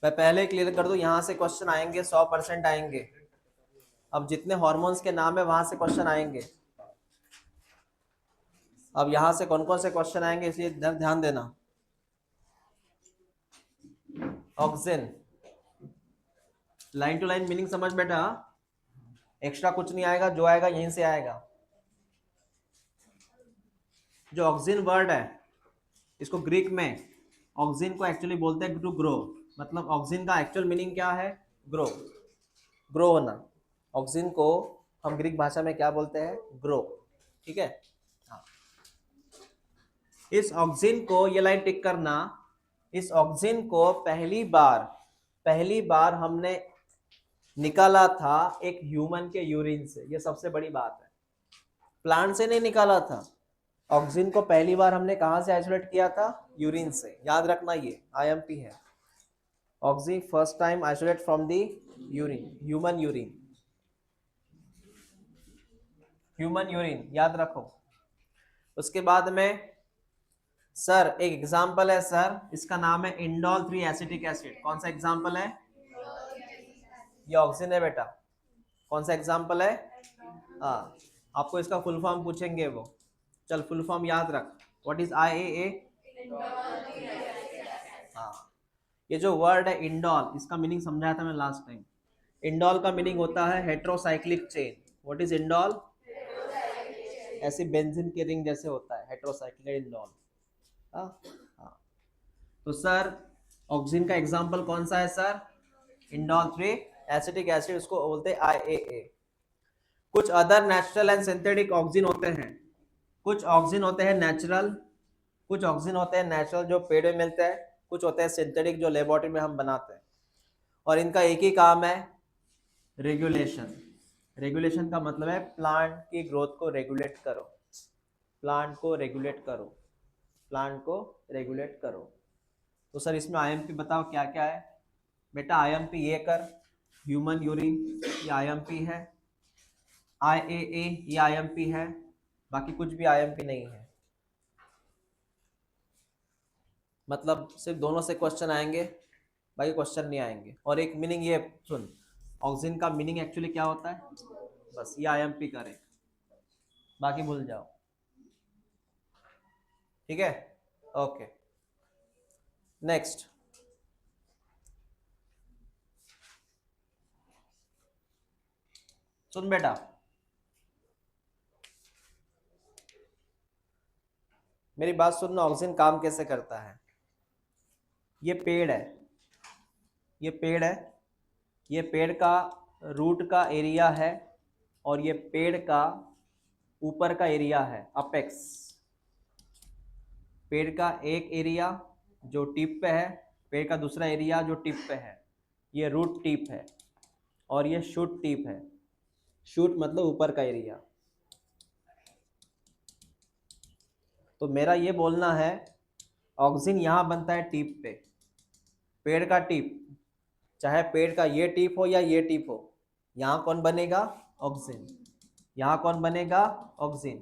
मैं पहले क्लियर कर दूं, यहाँ से क्वेश्चन आएंगे 100% आएंगे। अब जितने हॉर्मोन्स के नाम है वहां से क्वेश्चन आएंगे। अब यहाँ से कौन कौन से क्वेश्चन आएंगे इसलिए ध्यान देना। Auxin, line to line meaning समझ बेटा, एक्स्ट्रा कुछ नहीं आएगा, जो आएगा यहीं से आएगा। जो ऑक्सिन वर्ड है इसको ग्रीक में ऑक्सिन को एक्चुअली बोलते हैं टू ग्रो, मतलब ऑक्सिन का एक्चुअल मीनिंग क्या है? ग्रो, ग्रो होना। ऑक्सिन को हम ग्रीक भाषा में क्या बोलते हैं? ग्रो। ठीक है, हाँ। इस ऑक्सिन को, ये लाइन टिक करना, इस ऑक्सिन को पहली बार हमने निकाला था एक ह्यूमन के यूरिन से। ये सबसे बड़ी बात है, प्लांट से नहीं निकाला था। ऑक्सिन को पहली बार हमने कहां से आइसोलेट किया था? यूरिन से। याद रखना, ये आईएमपी है। Oxy first time isolate from the urine, human urine, human urine, याद रखो। उसके बाद में सर एक एग्जांपल है सर, इसका नाम है इंडोल 3 एसिटिक एसिड। कौन सा एग्जांपल है? ये ऑक्सिन है बेटा। कौन सा एग्जांपल है? हाँ, आपको इसका फुल फॉर्म पूछेंगे वो। चल फुल फॉर्म याद रख, व्हाट इज IAA? हाँ, ये जो वर्ड है इंडोल, इसका मीनिंग समझाया था मैं लास्ट टाइम। इंडोल का मीनिंग होता है heterocyclic chain. What is indole? ऐसी बेंजीन के रिंग जैसे होता है, हेट्रोसाइक्लिक इंडोल। हाँ हाँ। तो सर ऑक्सीजन का एग्जांपल कौन सा है सर? इंडोल 3 एसिटिक एसिड, उसको बोलते हैं IAA। कुछ other natural and synthetic oxygen होते हैं। कुछ ऑक्सीजन होते हैं नेचुरल, कुछ ऑक्सीजन होते हैं नेचुरल जो पेड़ में मिलते हैं, कुछ होते हैं सिंथेटिक जो लेबोरेटरी में हम बनाते हैं। और इनका एक ही काम है, रेगुलेशन। रेगुलेशन का मतलब है प्लांट की ग्रोथ को रेगुलेट करो, प्लांट को रेगुलेट करो, प्लांट को रेगुलेट करो। तो सर इसमें IMP बताओ क्या क्या है? बेटा IMP ये कर, ह्यूमन यूरिन ये IMP है, IAA ये IMP है, बाकी कुछ भी IMP नहीं है। मतलब सिर्फ दोनों से क्वेश्चन आएंगे, बाकी क्वेश्चन नहीं आएंगे। और एक मीनिंग ये सुन, ऑक्सीजन का मीनिंग एक्चुअली क्या होता है? बस ये IMP करें, बाकी भूल जाओ। ठीक है, ओके। नेक्स्ट, सुन बेटा, मेरी बात सुनना। ऑक्सीजन काम कैसे करता है? ये पेड़ है, ये पेड़ है, ये पेड़ का रूट का एरिया है, और ये पेड़ का ऊपर का एरिया है अपेक्स। पेड़ का एक एरिया जो टिप पे है, पेड़ का दूसरा एरिया जो टिप पे है, ये रूट टिप है, और ये शूट टिप है। शूट मतलब ऊपर का एरिया। तो मेरा ये बोलना है ऑक्सीजन यहाँ बनता है टिप पे, पेड़ का टिप, चाहे पेड़ का ये टिप हो या ये टिप हो, यहाँ कौन बनेगा? ऑक्सीजन। यहाँ कौन बनेगा? ऑक्सीजन।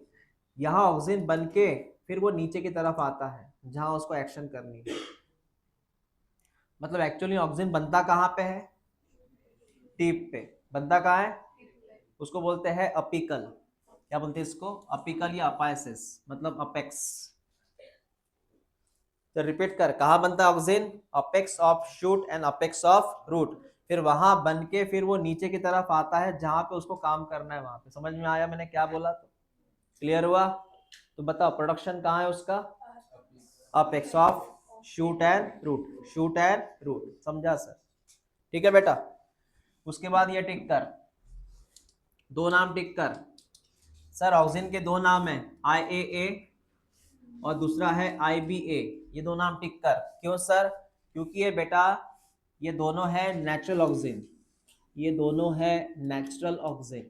यहाँ ऑक्सीजन बन के फिर वो नीचे की तरफ आता है जहाँ उसको एक्शन करनी है। मतलब एक्चुअली ऑक्सीजन बनता कहाँ पे है? टिप पे। बनता कहाँ है? उसको बोलते हैं अपिकल। क्या बोलते हैं इसको? अपिकल या अपाइसिस, मतलब अपेक्स। तो रिपीट कर, कहाँ बनता है auxin? Apex of shoot and apex of root. फिर वहां बन के फिर वो नीचे की तरफ आता है जहां पे उसको काम करना है। वहां पे समझ में आया मैंने क्या बोला? तो क्लियर हुआ? तो बताओ प्रोडक्शन कहाँ है उसका? Apex of shoot and root, shoot and root. समझा सर? ठीक है बेटा। उसके बाद ये टिक कर, दो नाम टिक कर। सर ऑक्सीजन के दो नाम है, IAA और दूसरा है IBA। ये दो नाम टिक कर। क्यों सर? क्योंकि ये बेटा ये दोनों है नेचुरल ऑक्सीजन, ये दोनों है नेचुरल ऑक्सीजन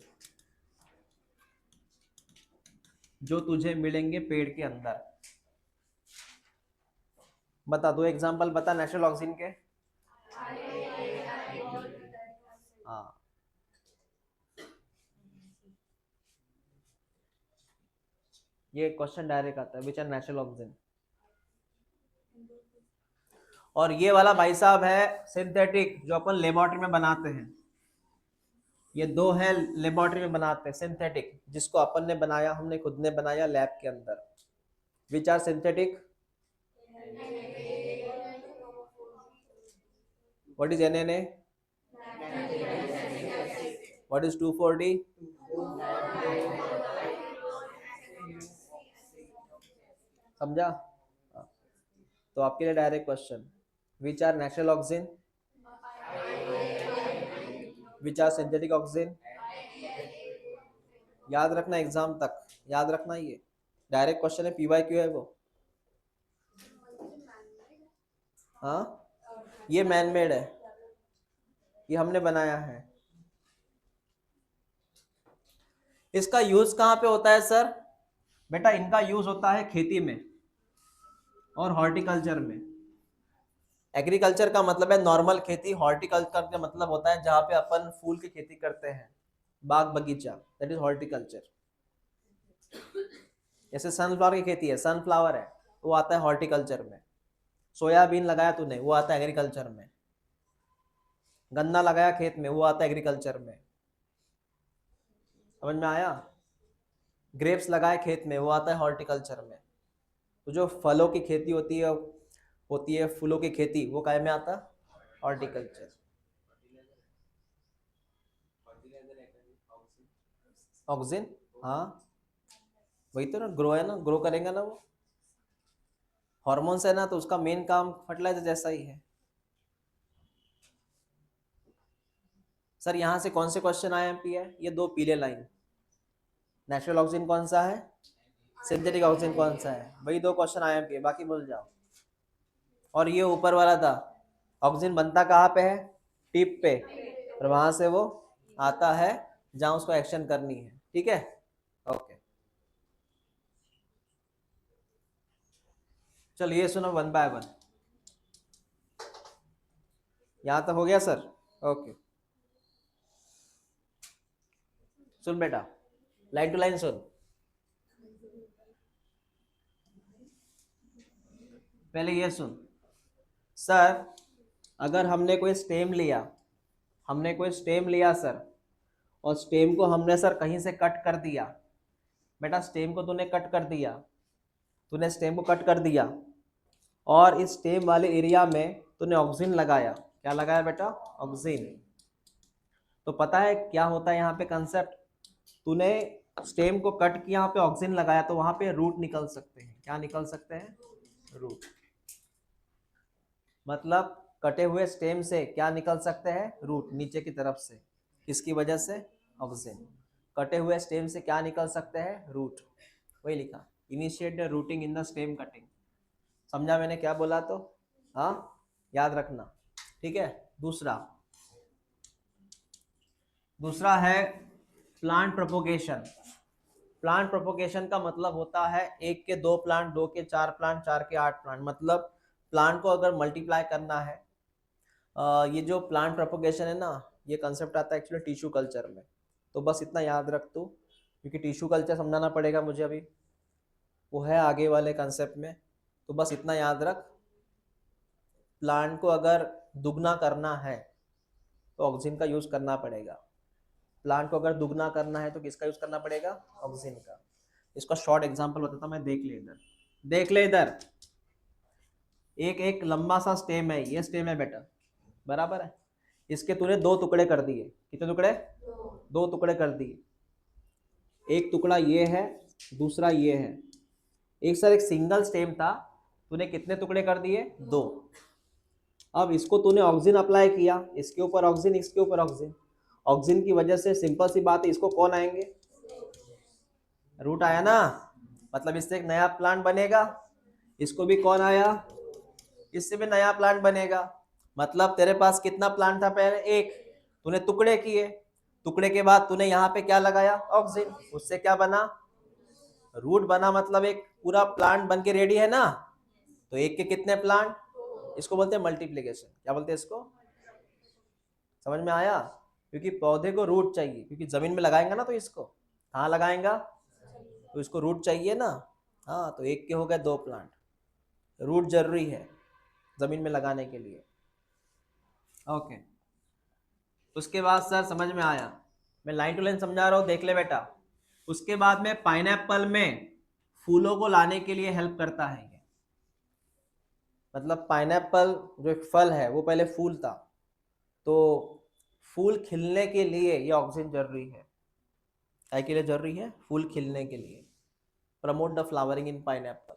जो तुझे मिलेंगे पेड़ के अंदर। बता, दो एग्जांपल बता नेचुरल ऑक्सीजन के। हाँ, ये क्वेश्चन डायरेक्ट आता है, विच आर नेचुरल ऑक्सीजन? और ये वाला भाई साहब है सिंथेटिक, जो अपन लेबोरेटरी में बनाते हैं। ये दो है लेबोरेटरी में बनाते हैं सिंथेटिक, जिसको अपन ने बनाया, हमने खुद ने बनाया लैब के अंदर। Which are synthetic? What is NNA? What is 2,4-D? समझा? तो आपके लिए direct question, which are natural auxin, which are synthetic auxin. याद रखना, एग्जाम तक याद रखना, ये डायरेक्ट क्वेश्चन है, PYQ है वो। हाँ, ये मैन मेड है, ये हमने बनाया है। इसका यूज कहाँ पे होता है सर? बेटा इनका यूज होता है खेती में और हॉर्टिकल्चर में। एग्रीकल्चर का मतलब है नॉर्मल खेती, हॉर्टिकल्चर का मतलब होता है जहाँ पे अपन फूल की खेती करते हैं, बाग बगीचा, दैट इज हॉर्टिकल्चर। जैसे सनफ्लावर की खेती है, सनफ्लावर है, वो आता है हॉर्टिकल्चर में। सोयाबीन लगाया तूने, वो आता है एग्रीकल्चर में। गन्ना लगाया खेत में, वो आता है एग्रीकल्चर में। समझ में आया? ग्रेप्स लगाए खेत में, वो आता है हॉर्टिकल्चर में। तो जो फलों की खेती होती है फूलों की खेती, वो काय में आता? हॉर्टिकल्चर। ऑक्सीजन, हाँ वही तो ना, ग्रो है ना, ग्रो करेंगे ना वो। हार्मोन्स है ना, तो उसका मेन काम फर्टिलाइजर जैसा ही है। सर यहाँ से कौन से क्वेश्चन IMP है? ये दो पीले लाइन, नेचुरल ऑक्सीजन कौन सा है, सिंथेटिक ऑक्सीजन कौन सा है, वही दो क्वेश्चन IMP है, बाकी भूल जाओ। और ये ऊपर वाला था, ऑक्सीजन बनता कहाँ पे है? टिप पे, और वहां से वो आता है जहां उसको एक्शन करनी है। ठीक है, ओके। चलिए सुनो वन बाय वन। यहां तक हो गया सर? ओके, सुन बेटा, लाइन टू लाइन सुन। पहले ये सुन सर, अगर हमने कोई स्टेम लिया, सर, और स्टेम को हमने सर कहीं से कट कर दिया। बेटा स्टेम को तूने कट कर दिया, तूने स्टेम को कट कर दिया, और इस स्टेम वाले एरिया में तूने ऑक्सीजन लगाया। क्या लगाया बेटा? ऑक्सीजन। तो पता है क्या होता है यहाँ पे कंसेप्ट? तूने स्टेम को कट किया, यहाँ पे ऑक्सीजन लगाया, तो वहां पे रूट निकल सकते हैं। क्या निकल सकते हैं? रूट। मतलब कटे हुए स्टेम से क्या निकल सकते हैं? रूट, नीचे की तरफ से। किसकी वजह से? ऑक्सीजन। कटे हुए स्टेम से क्या निकल सकते हैं? रूट। वही लिखा, initiate the rooting in the stem cutting. समझा मैंने क्या बोला? तो हाँ, याद रखना। ठीक है, दूसरा है प्लांट प्रोपोगेशन। प्लांट प्रोपोगेशन का मतलब होता है 1 के 2 प्लांट, 2 के 4 प्लांट, 4 के 8 प्लांट। मतलब प्लांट को अगर मल्टीप्लाई करना है, ये जो प्लांट प्रोपोगेशन है ना, ये कंसेप्ट आता है एक्चुअली टिश्यू कल्चर में। तो बस इतना याद रख तू, क्योंकि टिश्यू कल्चर समझाना पड़ेगा मुझे अभी, वो है आगे वाले कंसेप्ट में। तो बस इतना याद रख, प्लांट को अगर दुगना करना है तो ऑक्सीजन का यूज करना पड़ेगा। प्लांट को अगर दुगना करना है तो किसका यूज करना पड़ेगा? ऑक्सीजन का। इसका शॉर्ट एग्जांपल बताता मैं, देख ले इधर, देख ले इधर। एक लंबा सा स्टेम है, ये स्टेम है बेटा, बराबर है। इसके तूने 2 टुकड़े कर दिए। कितने टुकड़े? 2 टुकड़े कर दिए। एक टुकड़ा ये है, दूसरा ये है। एक सर एक सिंगल स्टेम था, तूने कितने टुकड़े कर दिए? 2। अब इसको तूने ऑक्सीजन अप्लाई किया, इसके ऊपर ऑक्सीजन, इसके ऊपर ऑक्सीजन। ऑक्सीजन की वजह से सिंपल सी बात है, इसको कौन आएंगे? रूट आया ना, मतलब इससे एक नया प्लांट बनेगा। इसको भी कौन आया? इससे भी नया प्लांट बनेगा। मतलब तेरे पास कितना प्लांट था पहले? एक। तूने टुकड़े किए, टुकड़े के बाद तूने यहाँ पे क्या लगाया? ऑक्सीजन। उससे क्या बना? रूट बना। मतलब एक पूरा प्लांट बन के रेडी है ना। तो एक के कितने प्लांट? इसको बोलते हैं मल्टीप्लीकेशन। क्या बोलते हैं इसको? समझ में आया? क्योंकि पौधे को रूट चाहिए, क्योंकि जमीन में लगाएंगा ना, तो इसको कहाँ लगाएंगा? तो इसको रूट चाहिए ना। हाँ, तो एक के हो गए 2 प्लांट। रूट जरूरी है। जमीन में लगाने के लिए। ओके, उसके बाद सर समझ में आया, मैं लाइन टू लाइन समझा रहा हूँ, देख ले बेटा। उसके बाद में पाइनएप्पल में फूलों को लाने के लिए हेल्प करता है ये, मतलब पाइनएप्पल जो एक फल है वो पहले फूल था, तो फूल खिलने के लिए ये ऑक्सीजन जरूरी है। क्या के लिए जरूरी है? फूल खिलने के लिए। Promote the flowering in pineapple.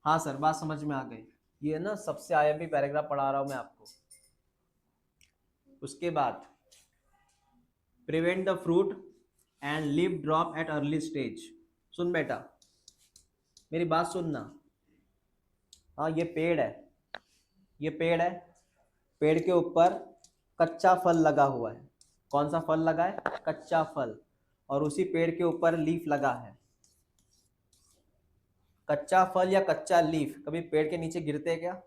हाँ सर, बात समझ में आ गई। ये ना सबसे आईएमपी पैराग्राफ पढ़ा रहा हूँ मैं आपको। उसके बाद prevent the fruit and leaf drop at early stage. सुन बेटा, मेरी बात सुनना। हाँ, ये पेड़ है, ये पेड़ है, पेड़ के ऊपर कच्चा फल लगा हुआ है। कौन सा फल लगा है? कच्चा फल। और उसी पेड़ के ऊपर लीफ लगा है। कच्चा फल या कच्चा लीफ कभी पेड़ के नीचे गिरते क्या?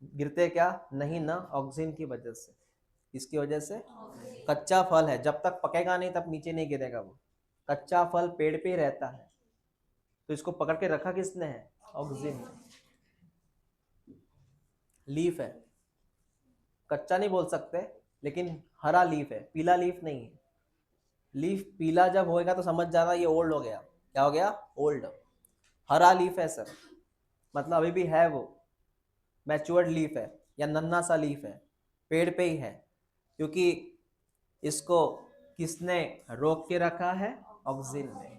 गिरते क्या? नहीं ना, ऑक्सीजन की वजह से। इसकी वजह से कच्चा फल है, जब तक पकेगा नहीं तब नीचे नहीं गिरेगा वो। कच्चा फल पेड़ पे ही रहता है, तो इसको पकड़ के रखा किसने है? ऑक्सीजन। लीफ है, कच्चा नहीं बोल सकते, लेकिन हरा लीफ है, पीला लीफ नहीं है। लीफ पीला जब होएगा तो समझ जाना ये ओल्ड हो गया। क्या हो गया? ओल्ड। हरा लीफ है सर, मतलब अभी भी है वो, मैच्योर्ड लीफ है या नन्हा सा लीफ है, पेड़ पे ही है, क्योंकि इसको किसने रोक के रखा है? ऑक्सीजन ने।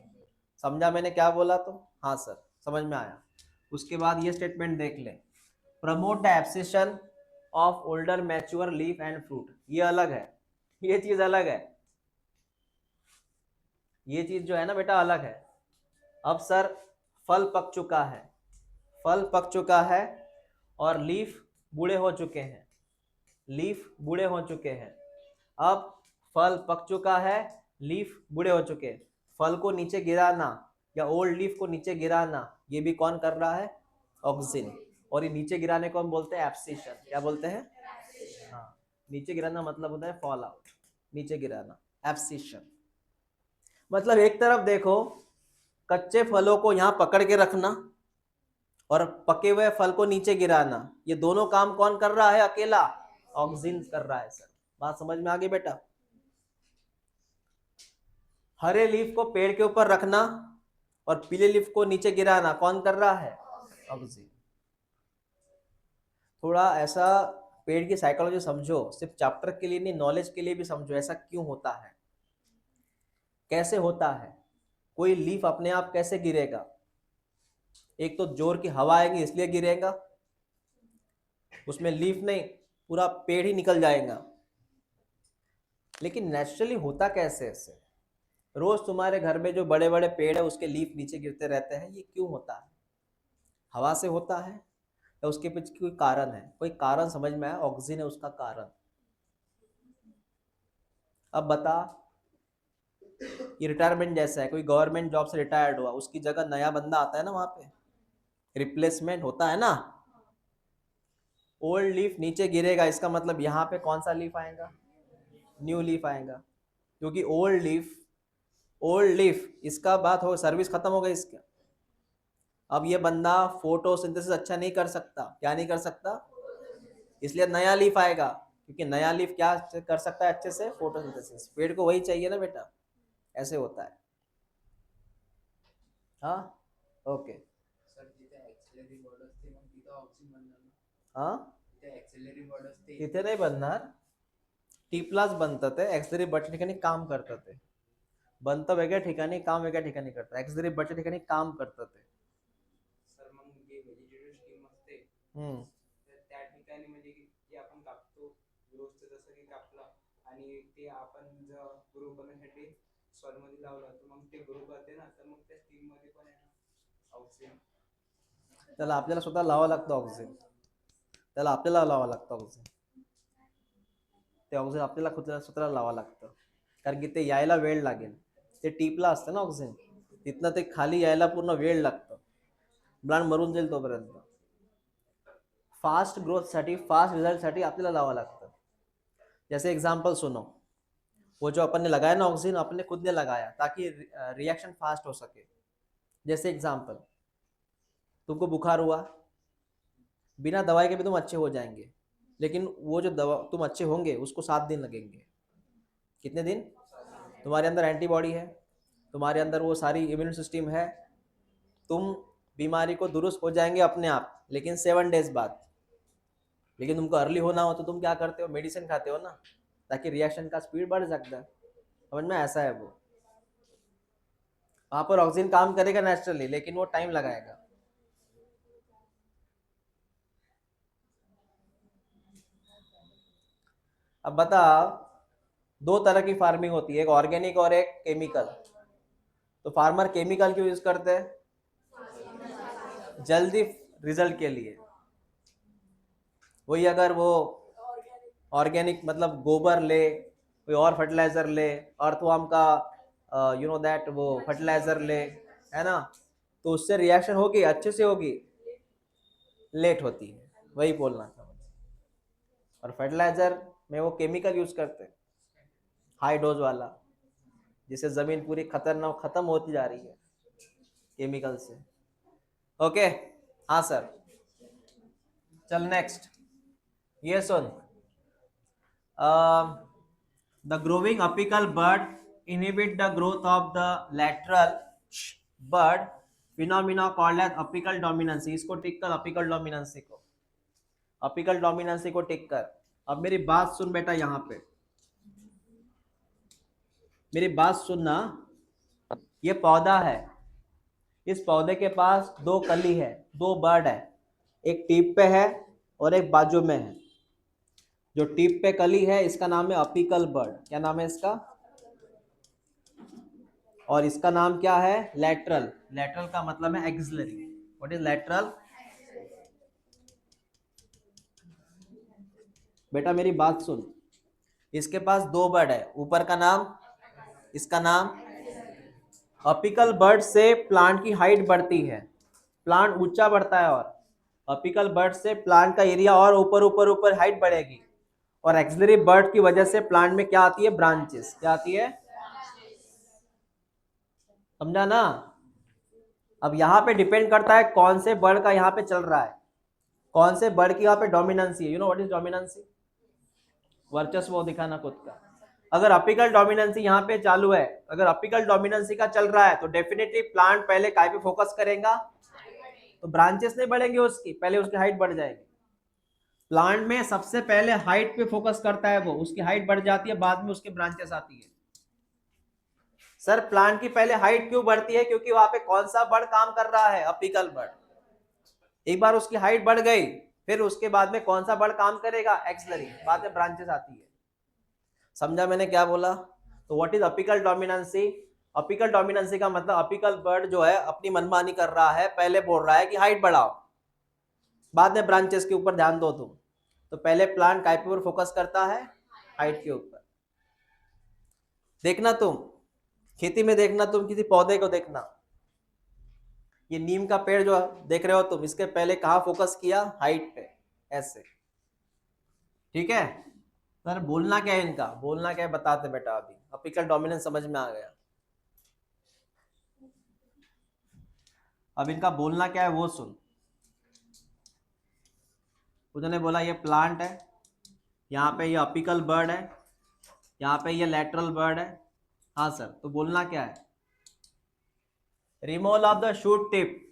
समझा मैंने क्या बोला? तो हाँ सर, समझ में आया। उसके बाद ये स्टेटमेंट देख ले, promote the abscission of older mature leaf and fruit. ये अलग है, ये चीज अलग है, ये चीज जो है ना बेटा अलग है। अब सर फल पक चुका है, फल पक चुका है और लीफ बूढ़े हो चुके हैं, लीफ बूढ़े हो चुके हैं। अब फल पक चुका है, लीफ बूढ़े हो चुके हैं, फल को नीचे गिराना या ओल्ड लीफ को नीचे गिराना ये भी कौन कर रहा है? ऑक्सीजन। और ये नीचे गिराने को हम बोलते हैं एब्सिशन। क्या बोलते हैं? हाँ, नीचे गिराना मतलब होता है फॉल आउट, नीचे गिराना, एब्सिशन। मतलब एक तरफ देखो, कच्चे फलों को यहाँ पकड़ के रखना और पके हुए फल को नीचे गिराना, ये दोनों काम कौन कर रहा है? अकेला ऑक्सीजन कर रहा है सर। बात समझ में आ गई बेटा? हरे लीफ को पेड़ के ऊपर रखना और पीले लीफ को नीचे गिराना कौन कर रहा है? ऑक्सीजन। थोड़ा ऐसा पेड़ की साइकोलॉजी समझो, सिर्फ चैप्टर के लिए नहीं, नॉलेज के लिए भी समझो, ऐसा क्यों होता है, कैसे होता है। कोई लीफ अपने आप कैसे गिरेगा? एक तो जोर की हवा आएगी इसलिए गिरेगा, उसमें लीफ नहीं, पूरा पेड़ ही निकल जाएगा। लेकिन नेचुरली होता कैसे ऐसे? रोज तुम्हारे घर में जो बड़े बड़े पेड़ है उसके लीफ नीचे गिरते रहते हैं, ये क्यों होता है? हवा से होता है या उसके पीछे कोई कारण है? कोई कारण समझ में आया? ऑक्सीजन है उसका कारण। अब बता, ये रिटायरमेंट जैसा है, कोई गवर्नमेंट जॉब से रिटायर्ड हुआ, उसकी जगह नया बंदा आता है ना, वहां पे रिप्लेसमेंट होता है ना। ओल्ड लीफ नीचे गिरेगा, इसका मतलब यहाँ पे कौन सा लीफ आएगा? न्यू लीफ आएगा, क्योंकि ओल्ड लीफ इसका बात हो, सर्विस खत्म हो गई इसका। अब ये बंदा फोटोसिंथेसिस अच्छा नहीं कर सकता। क्या नहीं कर सकता? इसलिए नया लीफ आएगा, क्योंकि नया लीफ क्या कर सकता है अच्छे से? फोटोसिंथेसिस। पेड़ को वही चाहिए ना बेटा, ऐसे होता है। हाँ, ओके। हाँ, इथे नाही बनणार, टी प्लस बनतं ते, एक्सलरी बटच्या ठिकाणी काम करतं ते, बनतं वेगळ्या ठिकाणी, काम वेगळ्या ठिकाणी करतं, एक्सलरी बटच्या ठिकाणी काम करतं ते। सर मग जे व्हेजिटेटिव्ह स्टीम असते हम्म, तर त्या ठिकाणी म्हणजे की जे आपण कापतो रोजचं जसं की कापला आणि ते आपण जर ग्रो करण्यासाठी सॉइलमध्ये लावलं तर मग ते ग्रो करते ना, तर मग त्या स्टीममध्ये पण आहे ना ऑक्सिजन. त्याला आपल्याला स्वतः लावावं लागतं ऑक्सिजन, त्याला आपल्याला लावावं लागतं ऑक्सिजन, ते ऑक्सिजन आपल्याला खुद स्वतःला लावावं लागतं, कारण की ते यायला वेळ लागेल. ते टीपला असतं ना ऑक्सिजन, तिथनं ते खाली यायला पूर्ण वेळ लागतं, प्लांट मरून जाईल तोपर्यंत. फास्ट ग्रोथसाठी, फास्ट रिजल्टसाठी आपल्याला लावावं लागतं. जैसे एग्जाम्पल सुनो, वो जो अपन ने लगाया ना ऑक्सीजन, अपन ने खुद ने लगाया ताकि रिएक्शन फास्ट हो सके। जैसे एग्जाम्पल, तुमको बुखार हुआ, बिना दवाई के भी तुम अच्छे हो जाएंगे, लेकिन वो जो दवा तुम अच्छे होंगे उसको 7 दिन लगेंगे। कितने दिन? तुम्हारे अंदर एंटीबॉडी है, तुम्हारे अंदर वो सारी इम्यून सिस्टम है, तुम बीमारी को दुरुस्त हो जाएंगे अपने आप, लेकिन 7 डेज बाद। लेकिन तुमको अर्ली होना हो तो तुम क्या करते हो? मेडिसिन खाते हो ना, ताकि रिएक्शन का स्पीड बढ़ सकता है। समझ में? ऐसा है वो। वहाँ पर ऑक्सीजन काम करेगा नेचुरली, लेकिन वो टाइम लगाएगा। अब बता, 2 तरह की फार्मिंग होती है, एक ऑर्गेनिक और एक केमिकल। तो फार्मर केमिकल क्यों यूज करते हैं? जल्दी रिजल्ट के लिए। वही अगर वो ऑर्गेनिक मतलब गोबर ले, कोई और फर्टिलाइजर ले, अर्थवार्म का दैट वो फर्टिलाइजर ले, है ना, तो उससे रिएक्शन होगी, अच्छे से होगी, लेट होती है। वही बोलना था मुझे। और फर्टिलाइजर में वो केमिकल यूज करते हैं, हाई डोज वाला, जिससे जमीन पूरी खतरनाक खत्म होती जा रही है केमिकल से। ओके, हाँ सर। चल नेक्स्ट, ये सुन। The growing apical bird inhibit the growth of the lateral bird phenomena called as apical dominancy। इसको टिक कर, अपिकल डोमिनेंसी को, अपिकल डोमिनेंसी को टिक कर। अब मेरी बात सुन बेटा, यहाँ पे मेरी बात सुनना। ये पौधा है, इस पौधे के पास 2 कली है, 2 बर्ड है, एक टिप पे है और एक बाजू में है। जो टिप पे कली है इसका नाम है अपिकल बर्ड। क्या नाम है इसका? और इसका नाम क्या है? लैटरल। लैटरल का मतलब है एक्सिलरी। What is lateral? बेटा मेरी बात सुन, इसके पास 2 बर्ड है, ऊपर का नाम, इसका नाम। अपिकल बर्ड से प्लांट की हाइट बढ़ती है, प्लांट ऊंचा बढ़ता है, और अपिकल बर्ड से प्लांट का एरिया और ऊपर ऊपर ऊपर हाइट बढ़ेगी। और एक्सिलरी बर्ड की वजह से प्लांट में क्या आती है? ब्रांचेस। क्या आती है? समझा ना? अब यहाँ पे डिपेंड करता है कौन से बर्ड का यहाँ पे चल रहा है, कौन से बर्ड की यहाँ पे डोमिनेंसी है। You know what is dominancy? वर्चस्व वो दिखाना खुद का। अगर अपिकल डोमिनेंसी यहाँ पे चालू है, अगर अपिकल डोमिनेंसी का चल रहा है, तो डेफिनेटली प्लांट पहले काय पे फोकस करेगा? तो ब्रांचेस नहीं बढ़ेंगे उसकी, पहले उसकी हाइट बढ़ जाएगी। प्लांट में सबसे पहले हाइट पे फोकस करता है वो, उसकी हाइट बढ़ जाती है, बाद में उसके ब्रांचेस आती है। सर प्लांट की पहले हाइट क्यों बढ़ती है? क्योंकि वहां पे कौन सा बर्ड काम कर रहा है? Apical bird. एक बार उसकी हाइट बढ़ गई, फिर उसके बाद में कौन सा बर्ड काम करेगा? एक्सिलरी, बाद में ब्रांचेस आती है। समझा मैंने क्या बोला? तो what is apical dominancy? Apical dominancy का मतलब अपिकल बर्ड जो है अपनी मनमानी कर रहा है, पहले बोल रहा है कि हाइट बढ़ाओ, बाद में ब्रांचेस के ऊपर ध्यान दो तुम। तो पहले प्लांट काय पे फोकस करता है? हाइट के ऊपर। देखना तुम खेती में, देखना तुम किसी पौधे को देखना, ये नीम का पेड़ जो देख रहे हो तुम, इसके पहले कहाँ फोकस किया? हाइट पे, ऐसे। ठीक है सर, बोलना क्या है इनका? बोलना क्या है बताते बेटा। अभी अपिकल डोमिनेंस समझ में आ गया, अब इनका बोलना क्या है वो सुन। उसने बोला ये प्लांट है, यहाँ पे ये अपिकल बर्ड है, यहाँ पे ये लैटरल बर्ड है। हाँ सर, तो बोलना क्या है? Removal of the shoot tip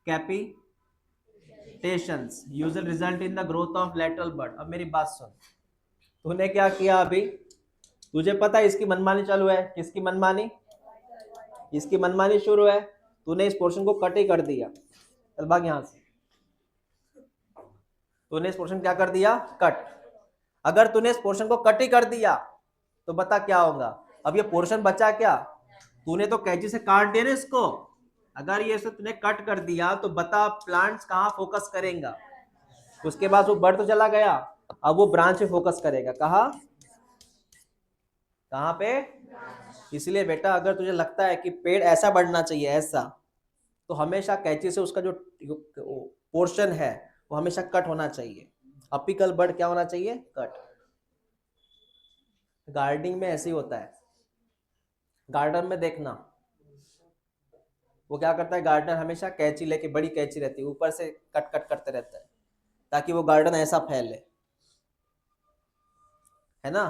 capitations usual result in the growth of lateral bird. अब मेरी बात सुन, तूने क्या किया अभी? तुझे पता है इसकी मनमानी चालू है। किसकी मनमानी? इसकी मनमानी शुरू है। तूने इस पोर्शन को कट ही कर दिया। चल भाग यहां से। तूने इस पोर्शन क्या कर दिया? कट। अगर तूने इस पोर्शन को कट ही कर दिया तो बता क्या होगा? अब ये पोर्शन बचा क्या? तूने तो कैंची से काट दिया ना इसको। अगर ये तूने कट कर दिया तो बता प्लांट्स कहाँ फोकस करेगा? उसके बाद वो बढ़ तो चला गया, अब वो ब्रांच पे फोकस करेगा। कहाँ? कहाँ पे? इसलिए बेटा अगर तुझे लगता है कि पेड़ ऐसा बढ़ना चाहिए, ऐसा, तो हमेशा कैंची से उसका जो पोर्शन है वो हमेशा कट होना चाहिए। अपिकल बर्ड क्या होना चाहिए? कट। गार्डनिंग में ऐसे ही होता है। गार्डन में देखना, वो क्या करता है, गार्डनर हमेशा कैंची लेके, बड़ी कैंची रहती है, ऊपर से कट कट करते रहता है ताकि वो गार्डन ऐसा फैले, है ना।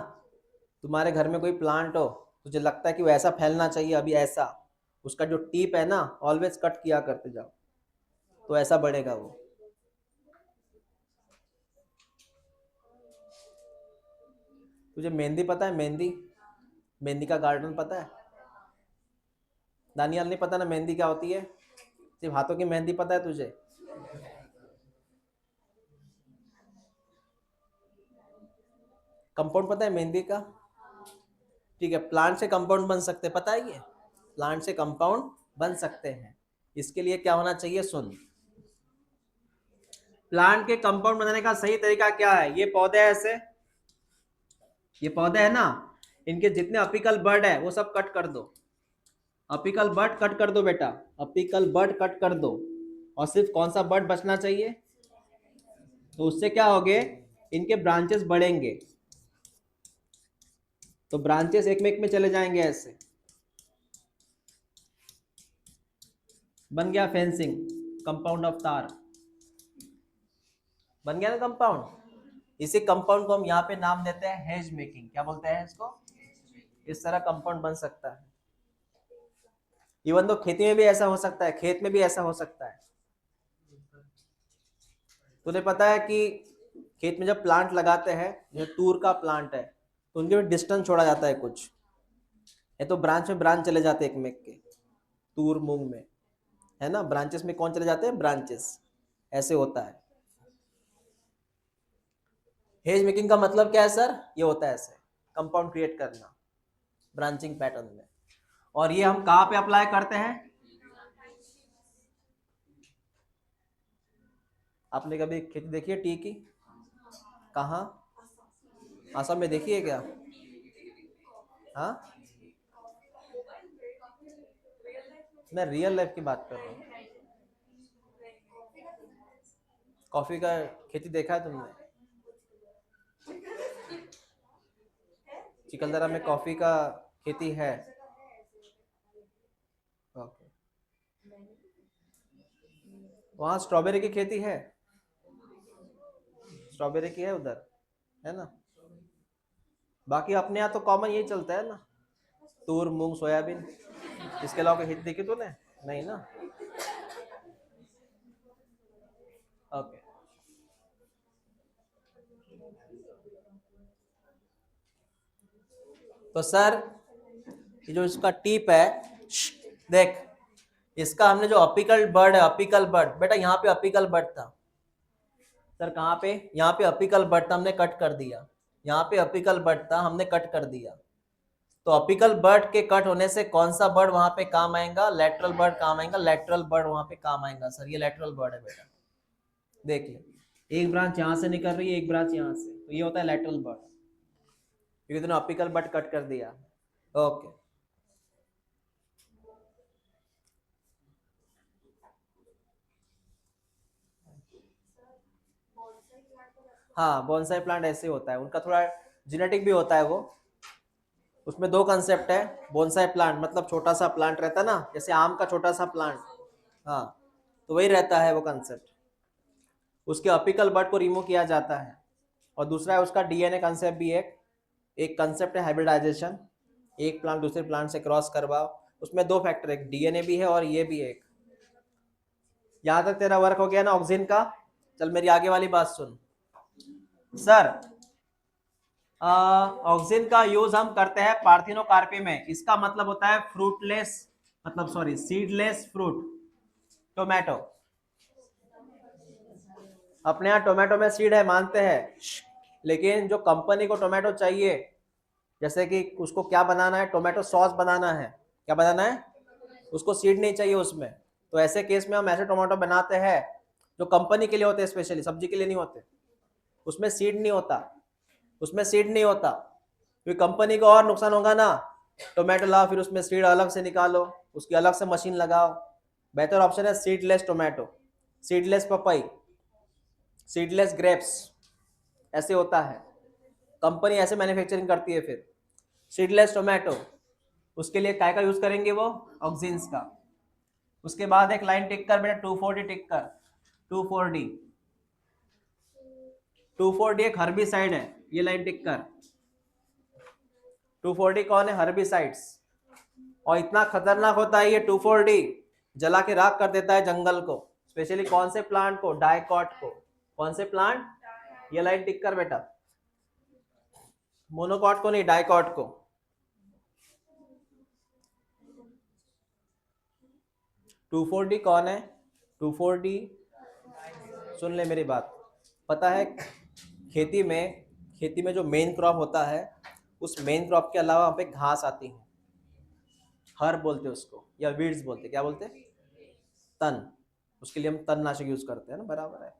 तुम्हारे घर में कोई प्लांट हो, तुझे लगता है कि वो ऐसा फैलना चाहिए, अभी ऐसा, उसका जो टिप है ना ऑलवेज कट किया करते जाओ, तो ऐसा बढ़ेगा वो। तुझे मेहंदी पता है, मेहंदी, मेहंदी का गार्डन पता है? दानियाल नहीं पता ना मेहंदी क्या होती है? सिर्फ हाथों की मेहंदी पता है तुझे? कंपाउंड पता है मेहंदी का? ठीक है, प्लांट से कंपाउंड बन सकते हैं, पता है ये? प्लांट से कंपाउंड बन सकते हैं। इसके लिए क्या होना चाहिए, सुन। प्लांट के कंपाउंड बनाने का सही तरीका क्या है? ये पौधे ऐसे, ये पौधे है ना, इनके जितने अपिकल बर्ड है वो सब कट कर दो, अपिकल बर्ड कट कर दो बेटा, अपिकल बर्ड कट कर दो, और सिर्फ कौन सा बर्ड बचना चाहिए? तो उससे क्या होगे, इनके ब्रांचेस बढ़ेंगे, तो ब्रांचेस एक में एक में चले जाएंगे ऐसे, बन गया फेंसिंग, कंपाउंड ऑफ तार, बन गया ना कंपाउंड। इसी कंपाउंड को हम यहाँ पे नाम देते हैं हेज मेकिंग। क्या बोलते हैं इसको? इस तरह कंपाउंड बन सकता है। इवन तो खेती में भी ऐसा हो सकता है, खेत में भी ऐसा हो सकता है। तुझे पता है कि खेत में जब प्लांट लगाते हैं, जैसे तूर का प्लांट है, तो उनके में डिस्टेंस छोड़ा जाता है कुछ, ये तो ब्रांच में ब्रांच चले जाते हैं एक में एक के, तूर मूंग में, है ना, ब्रांचेस में कौन चले जाते हैं, ब्रांचेस, ऐसे होता है। हेज मेकिंग का मतलब क्या है सर? ये होता है ऐसे कंपाउंड क्रिएट करना ब्रांचिंग पैटर्न में। और ये हम कहाँ पे अप्लाई करते हैं? आपने कभी खेती देखी है टी की? कहाँ? असम में देखी है क्या? हाँ, मैं रियल लाइफ की बात कर रहा हूँ। कॉफी का खेती देखा है तुमने? चिकलदरा में कॉफी का खेती है? ओके। वहाँ स्ट्रॉबेरी की खेती है? स्ट्रॉबेरी की है उधर, है ना। बाकी अपने यहाँ तो कॉमन यही चलता है ना, तूर मूंग सोयाबीन, इसके अलावा कोई खेती देखी तूने? नहीं ना। ओके। तो सर ये जो इसका टिप है, देख, इसका हमने जो अपिकल बर्ड है, अपिकल बर्ड बेटा, यहाँ पे अपिकल बर्ड था सर, कहाँ पे? यहाँ पे अपिकल बर्ड था, हमने कट कर दिया। यहाँ पे अपिकल बर्ड था, हमने कट कर दिया। तो अपिकल बर्ड के कट होने से कौन सा बर्ड वहां पे काम आएगा? लेटरल बर्ड काम आएगा, लेटरल बर्ड वहां पे काम आएगा सर, ये लेटरल बर्ड है बेटा। देख ले, एक ब्रांच यहाँ से निकल रही है, एक ब्रांच यहाँ से, तो ये होता है लेटरल बर्ड, क्योंकि तूने अपिकल बर्ड कट कर दिया। ओके। हाँ, बोनसाई प्लांट ऐसे होता है, उनका थोड़ा जेनेटिक भी होता है वो। उसमें दो कंसेप्ट है। बोनसाई प्लांट मतलब छोटा सा प्लांट रहता है ना, जैसे आम का छोटा सा प्लांट, हाँ, तो वही रहता है वो कंसेप्ट। उसके अपिकल बर्ड को रिमूव किया जाता है। और दूसरा है उसका डीएनए कंसेप्ट भी एक कंसेप्ट है हाइब्रिडाइजेशन, एक प्लांट दूसरे प्लांट से क्रॉस करवाओ। उसमें दो फैक्टर, एक डीएनए भी है और ये भी एक। यहाँ तक तेरा वर्क हो गया ना ऑक्सीजन का? चल मेरी आगे वाली बात सुन सर। ऑक्सीजन का यूज हम करते हैं पार्थिनोकार्पी में, इसका मतलब होता है फ्रूटलेस, मतलब सॉरी सीडलेस फ्रूट, टोमेटो। अपने यहाँ टोमेटो में सीड है मानते हैं, लेकिन जो कंपनी को टोमेटो चाहिए, जैसे कि उसको क्या बनाना है, टोमेटो सॉस बनाना है, क्या बनाना है, उसको सीड नहीं चाहिए उसमें। तो ऐसे केस में हम ऐसे टोमेटो बनाते हैं जो कंपनी के लिए होते हैं, स्पेशली सब्जी के लिए नहीं होते, उसमें सीड नहीं होता, उसमें सीड नहीं होता, क्योंकि कंपनी को और नुकसान होगा ना। टोमेटो लाओ, फिर उसमें सीड अलग से निकालो, उसकी अलग से मशीन लगाओ। बेहतर ऑप्शन है seedless tomato, seedless papaya, seedless grapes, ऐसे होता है। कंपनी ऐसे मैन्युफैक्चरिंग करती है। फिर सीडलेस टोमेटो, उसके लिए काय का यूज करेंगे वो? ऑक्सीन्स का। उसके बाद एक लाइन टिक कर बेटा, 2,4-D टिक कर, 2,4-D। 2,4-D एक हर्बिसाइड है, ये लाइन टिक कर। 2,4-D कौन है? हर्बिसाइड्स। और इतना खतरनाक होता है ये 2,4-D, जला के राख कर देता है जंगल को, स्पेशली कौन से प्लांट को? डाइकॉट को। कौन से प्लांट? ये लाइन टिक कर बेटा, मोनोकॉट को नहीं, डाइकॉट को। 2,4-D कौन है? 2,4-D, सुन ले मेरी बात, पता है खेती में जो मेन क्रॉप होता है, उस मेन क्रॉप के अलावा वहाँ पे घास आती है, हर बोलते हैं उसको, या वीड्स बोलते हैं, क्या बोलते हैं? तन। उसके लिए हम तननाशक यूज करते हैं ना, बराबर है।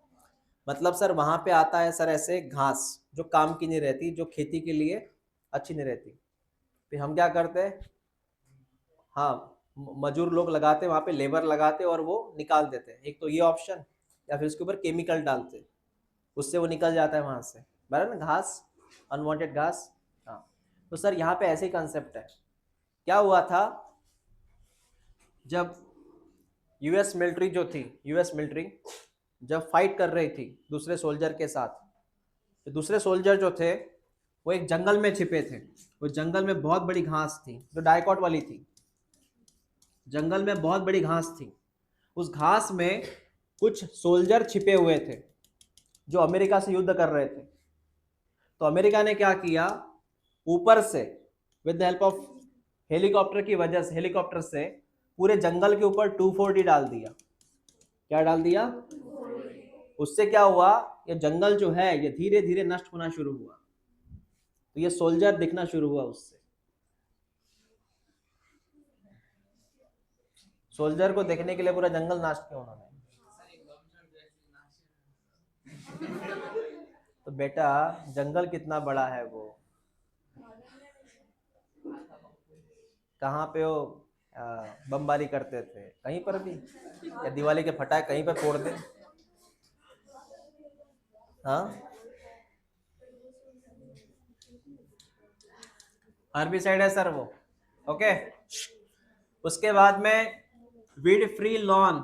मतलब सर वहां पे आता है सर ऐसे घास जो काम की नहीं रहती, जो खेती के लिए अच्छी नहीं रहती, फिर हम क्या करते हैं? हाँ, मजूर लोग लगाते, वहां पे लेबर लगाते और वो निकाल देते हैं। एक तो ये ऑप्शन, या फिर उसके ऊपर केमिकल डालते, उससे वो निकल जाता है वहां से, बराबर ना, घास, अनवांटेड घास। हाँ, तो सर यहाँ पे ऐसे ही कंसेप्ट है। क्या हुआ था, जब यूएस मिलिट्री जो थी, यूएस मिलिट्री जब फाइट कर रही थी दूसरे सोल्जर के साथ, तो दूसरे सोल्जर जो थे वो एक जंगल में छिपे थे। वो जंगल में बहुत बड़ी घास थी जो डाइकॉट वाली थी, जंगल में बहुत बड़ी घास थी। उस घास में कुछ सोल्जर छिपे हुए थे जो अमेरिका से युद्ध कर रहे थे। तो अमेरिका ने क्या किया, ऊपर से with the help of helicopter की वजह से, हेलीकॉप्टर से पूरे जंगल के ऊपर 2,4-D डाल दिया। क्या डाल दिया? उससे क्या हुआ, ये जंगल जो है ये धीरे धीरे नष्ट होना शुरू हुआ, तो ये सोल्जर दिखना शुरू हुआ उससे। सोल्जर को देखने के लिए पूरा जंगल नाश किया उन्होंने। तो बेटा जंगल कितना बड़ा है वो, कहाँ पे वो बमबारी करते थे, कहीं पर भी, या दिवाली के फटाके कहीं पर फोड़ दे। हाँ, हर्बिसाइड है सर वो। ओके, उसके बाद में वीड फ्री लॉन।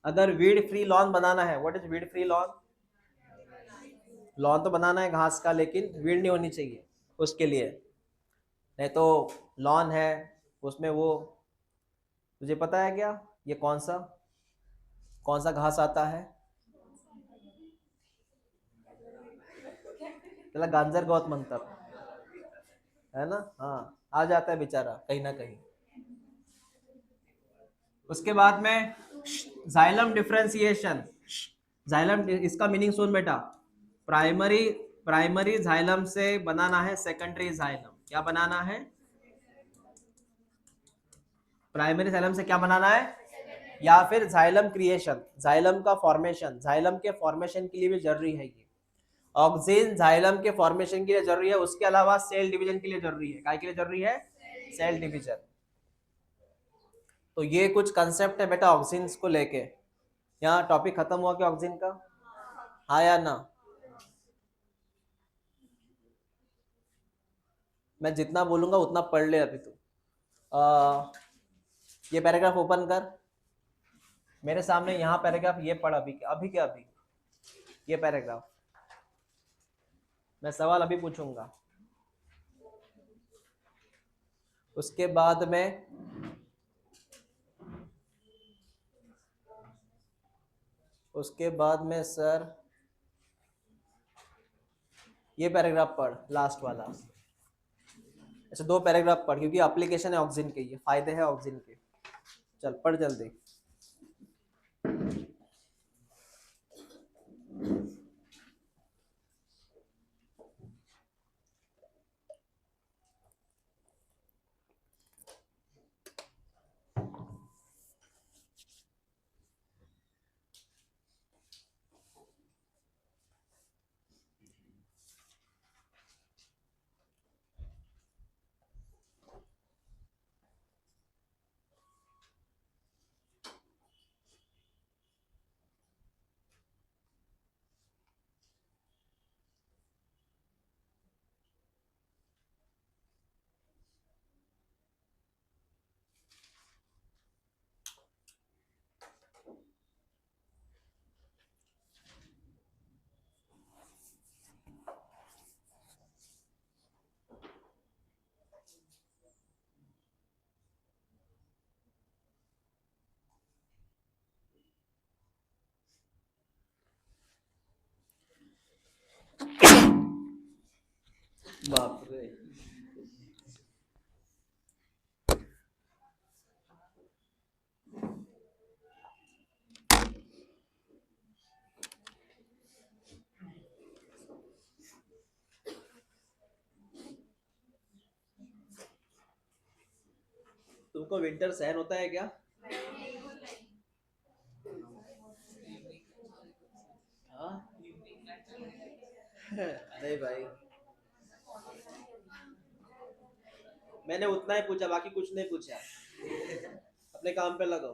अगर वीड फ्री लॉन बनाना है, what is weed free lawn? Lawn तो बनाना है घास का, लेकिन वीड नहीं होनी चाहिए उसके लिए। नहीं तो लॉन है उसमें वो, तुझे पता है क्या ये कौन सा घास आता है? त्याला गांजर गवत म्हणतात, है ना? हाँ, आ जाता है बेचारा कहीं ना कहीं। उसके बाद में जाइलम डिफरेंशिएशन। जाइलम, इसका मीनिंग सुन बेटा, प्राइमरी प्राइमरी जाइलम से बनाना है सेकेंडरी जाइलम। क्या बनाना है? प्राइमरी जाइलम से क्या बनाना है? या फिर जाइलम क्रिएशन, जाइलम का फॉर्मेशन, जाइलम के फॉर्मेशन के लिए भी जरूरी है ये। ऑक्सीजन जाइलम के फॉर्मेशन के लिए जरूरी है, उसके अलावा सेल डिवीजन के लिए जरूरी है। काय के लिए जरूरी है? Cell division. तो ये कुछ कंसेप्ट है बेटा ऑक्सीजन को लेके। यहाँ टॉपिक खत्म हुआ क्या ऑक्सीजन का? हाँ या ना? मैं जितना बोलूंगा उतना पढ़ ले अभी तू। ये पैराग्राफ ओपन कर मेरे सामने, यहाँ पैराग्राफ ये पढ़ अभी अभी के अभी, ये पैराग्राफ। मैं सवाल अभी पूछूंगा, उसके बाद में सर ये पैराग्राफ पढ़, लास्ट वाला। अच्छा, दो पैराग्राफ पढ़ क्योंकि एप्लीकेशन है ऑक्सीजन के, ये फायदे हैं ऑक्सीजन के। चल पढ़ जल्दी। बाप रे। तुमको विंटर सहन होता है क्या? हाँ? नहीं भाई, मैंने उतना ही पूछा, बाकी कुछ नहीं पूछा। अपने काम पे लगो।